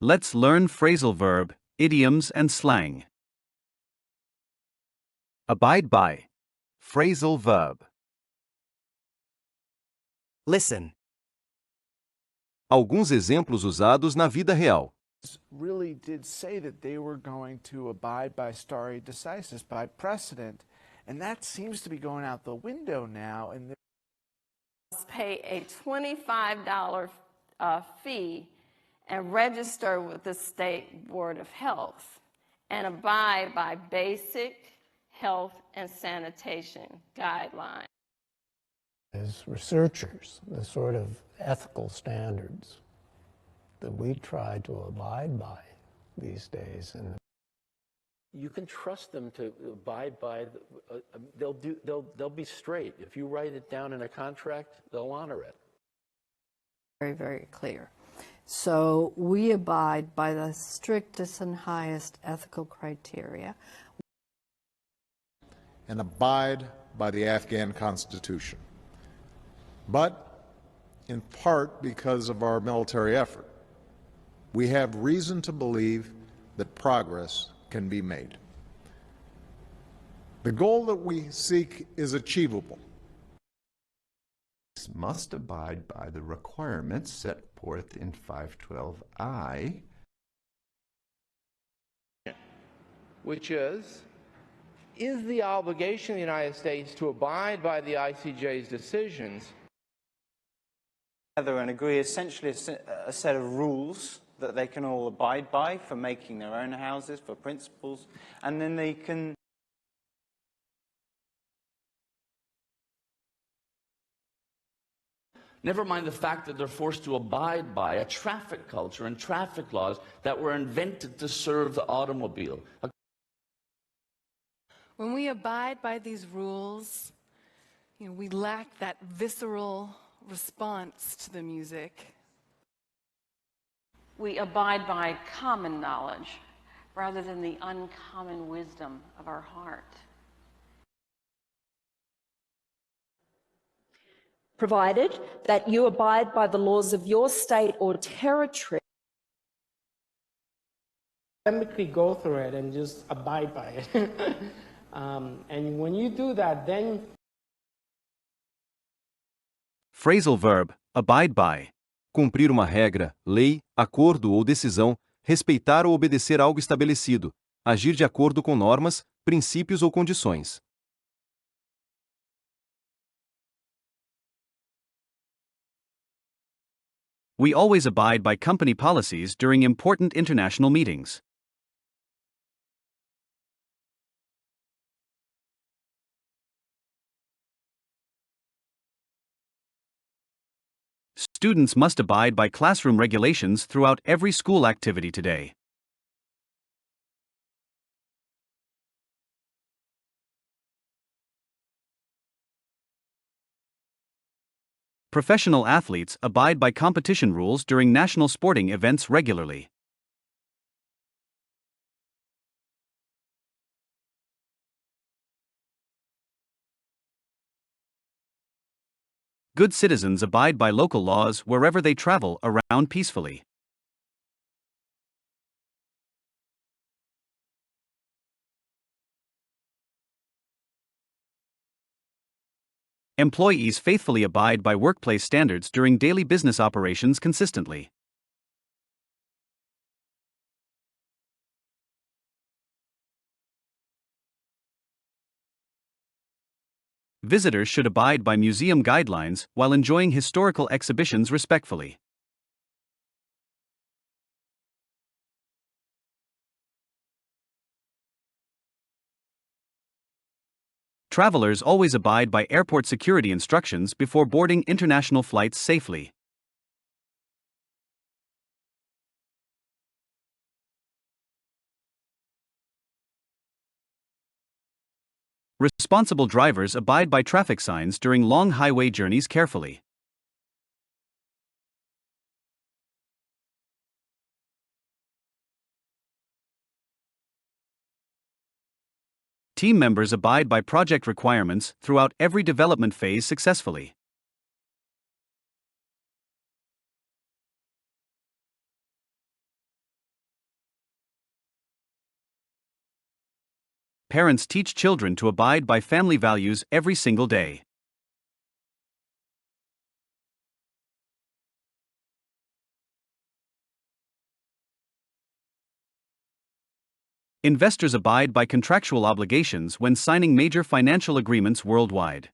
Let's learn phrasal verb, idioms and slang. Abide by. Phrasal verb. Listen. Alguns exemplos usados na vida real. Really did say that they were going to abide by stare decisis, by precedent, and that seems to be going out the window now. And pay a $25 fee and register with the State Board of Health and abide by basic health and sanitation guidelines. As researchers, the sort of ethical standards that we try to abide by these days. And you can trust them to abide by. They'll be straight. If you write it down in a contract, they'll honor it. Very, very clear. So we abide by the strictest and highest ethical criteria. And abide by the Afghan Constitution. But in part because of our military effort, we have reason to believe that progress can be made. The goal that we seek is achievable. Must abide by the requirements set forth in 512I, Which is the obligation of the United States to abide by the ICJ's decisions and agree essentially a set of rules that they can all abide by for making their own houses, for principles, and then they can never mind the fact that they're forced to abide by a traffic culture and traffic laws that were invented to serve the automobile. When we abide by these rules, we lack that visceral response to the music. We abide by common knowledge rather than the uncommon wisdom of our heart. Provided that you abide by the laws of your state or territory. Academically go through it and just abide by it. And when you do that, then... Phrasal verb, abide by. Cumprir uma regra, lei, acordo ou decisão, respeitar ou obedecer algo estabelecido, agir de acordo com normas, princípios ou condições. We always abide by company policies during important international meetings. Students must abide by classroom regulations throughout every school activity today. Professional athletes abide by competition rules during national sporting events regularly. Good citizens abide by local laws wherever they travel around peacefully. Employees faithfully abide by workplace standards during daily business operations consistently. Visitors should abide by museum guidelines while enjoying historical exhibitions respectfully. Travelers always abide by airport security instructions before boarding international flights safely. Responsible drivers abide by traffic signs during long highway journeys carefully. Team members abide by project requirements throughout every development phase successfully. Parents teach children to abide by family values every single day. Investors abide by contractual obligations when signing major financial agreements worldwide.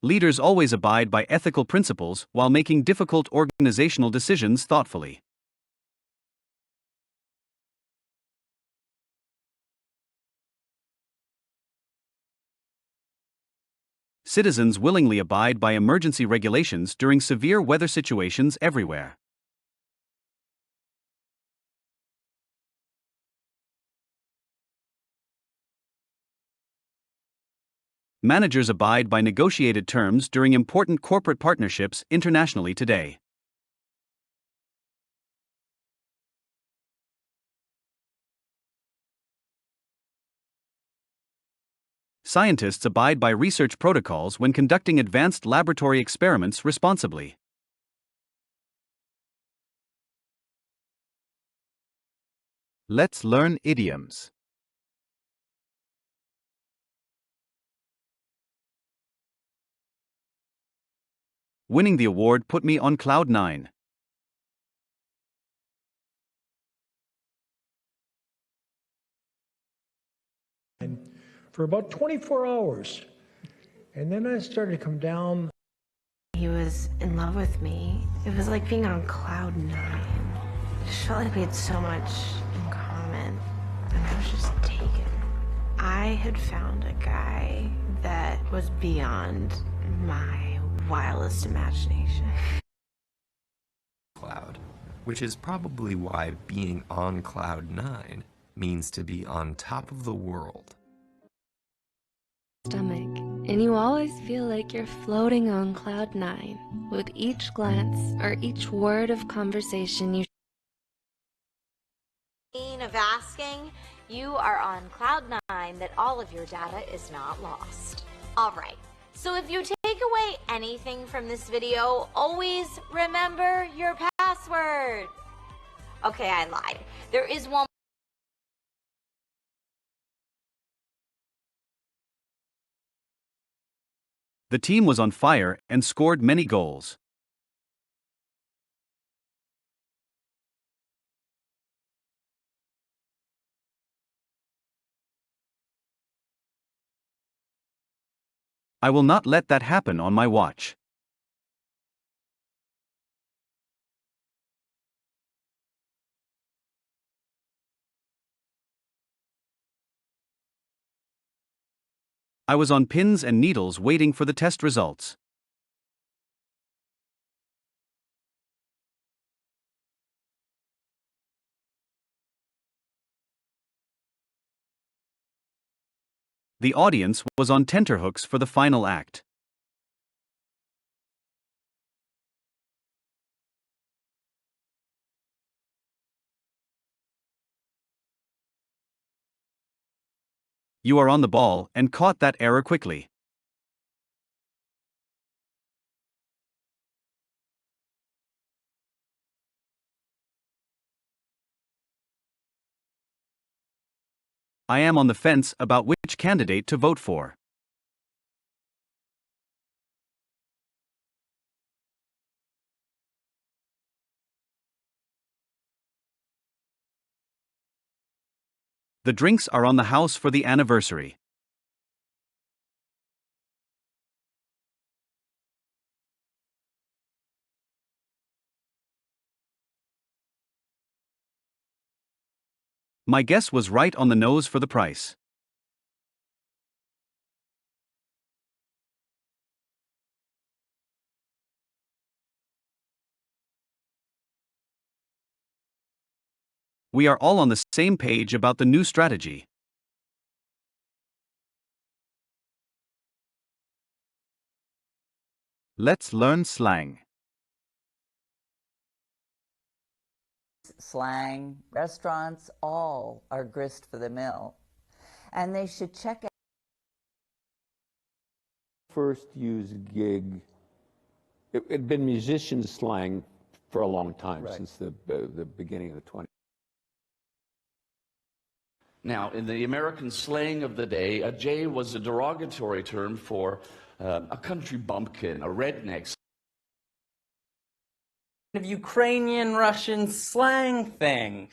Leaders always abide by ethical principles while making difficult organizational decisions thoughtfully. Citizens willingly abide by emergency regulations during severe weather situations everywhere. Managers abide by negotiated terms during important corporate partnerships internationally today. Scientists abide by research protocols when conducting advanced laboratory experiments responsibly. Let's learn idioms. Winning the award put me on cloud 9. For about 24 hours. And then I started to come down. He was in love with me. It was like being on cloud 9. It just felt like we had so much in common. And I was just taken. I had found a guy that was beyond my wildest imagination. Cloud, which is probably why being on cloud 9 means to be on top of the world. Stomach, and you always feel like you're floating on cloud 9 with each glance or each word of conversation you of asking, you are on cloud 9 that all of your data is not lost. All right, so if you take away anything from this video, always remember your password. Okay, I lied. There is one. The team was on fire and scored many goals. I will not let that happen on my watch. I was on pins and needles waiting for the test results. The audience was on tenterhooks for the final act. You are on the ball and caught that error quickly. I am on the fence about which candidate to vote for. The drinks are on the house for the anniversary. My guess was right on the nose for the price. We are all on the same page about the new strategy. Let's learn slang. Slang, restaurants, all are grist for the mill. And they should check out. First use gig, It had been musician slang for a long time, Right. since the beginning of the 20s. Now, in the American slang of the day, a jay was a derogatory term for a country bumpkin, a redneck. Of Ukrainian Russian slang thing.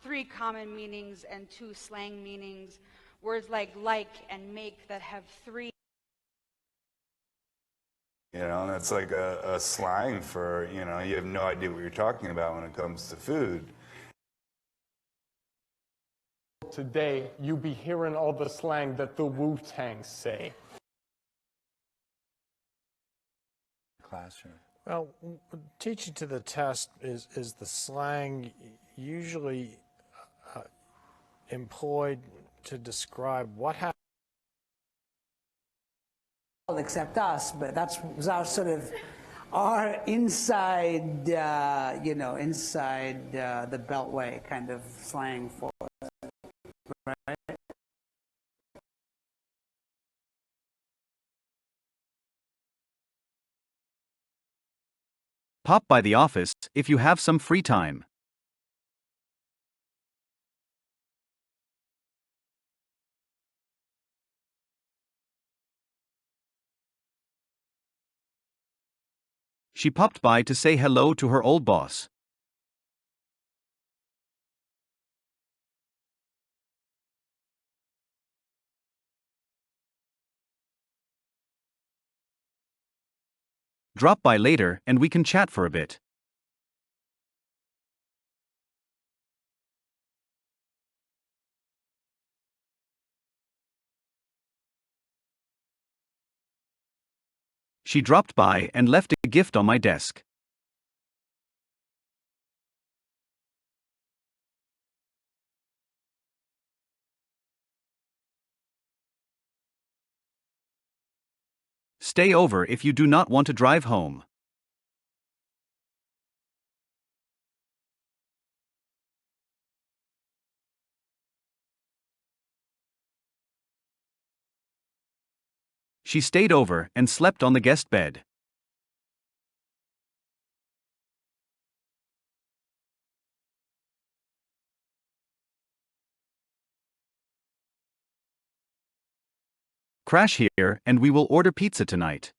Three common meanings and two slang meanings. Words like and make that have three. You know, that's like a slang for, you know, you have no idea what you're talking about when it comes to food. Today, you be hearing all the slang that the Wu-Tang say. Classroom. Well, teaching to the test is the slang usually employed to describe what happened. Except us, but that was our sort of our inside, you know, inside the Beltway kind of slang for us, right? Pop by the office if you have some free time. She popped by to say hello to her old boss. Drop by later and we can chat for a bit. She dropped by and left a gift on my desk. Stay over if you do not want to drive home. She stayed over and slept on the guest bed. Crash here and we will order pizza tonight.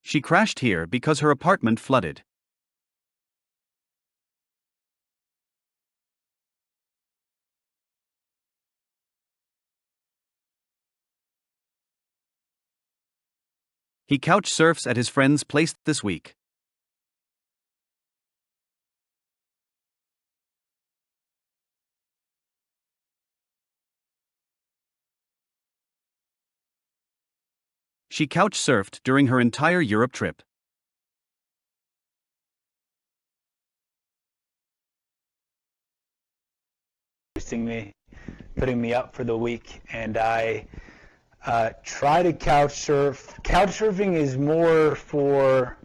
She crashed here because her apartment flooded. He couch surfs at his friend's place this week. She couch surfed during her entire Europe trip. Me, putting me up for the week, and I try to couch surf. Couch surfing is more for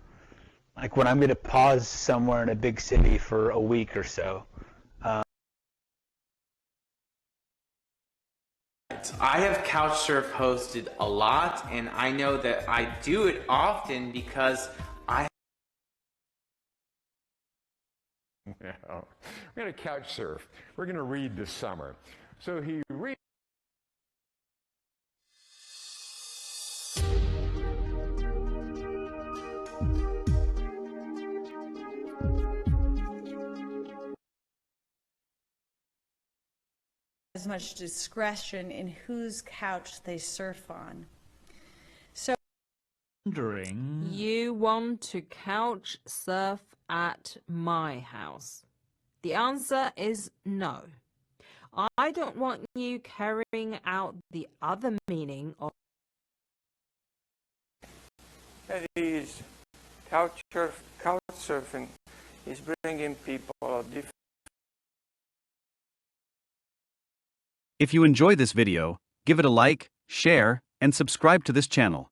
like when I'm going to pause somewhere in a big city for a week or so. I have couch surf hosted a lot, and I know that I do it often because Yeah. We're going to couch surf. We're going to read this summer. So he reads. As much discretion in whose couch they surf on. So you want to couch surf at my house? The answer is no. I don't want you carrying out the other meaning of That is, couch surfing is bringing people of different. If you enjoy this video, give it a like, share, and subscribe to this channel.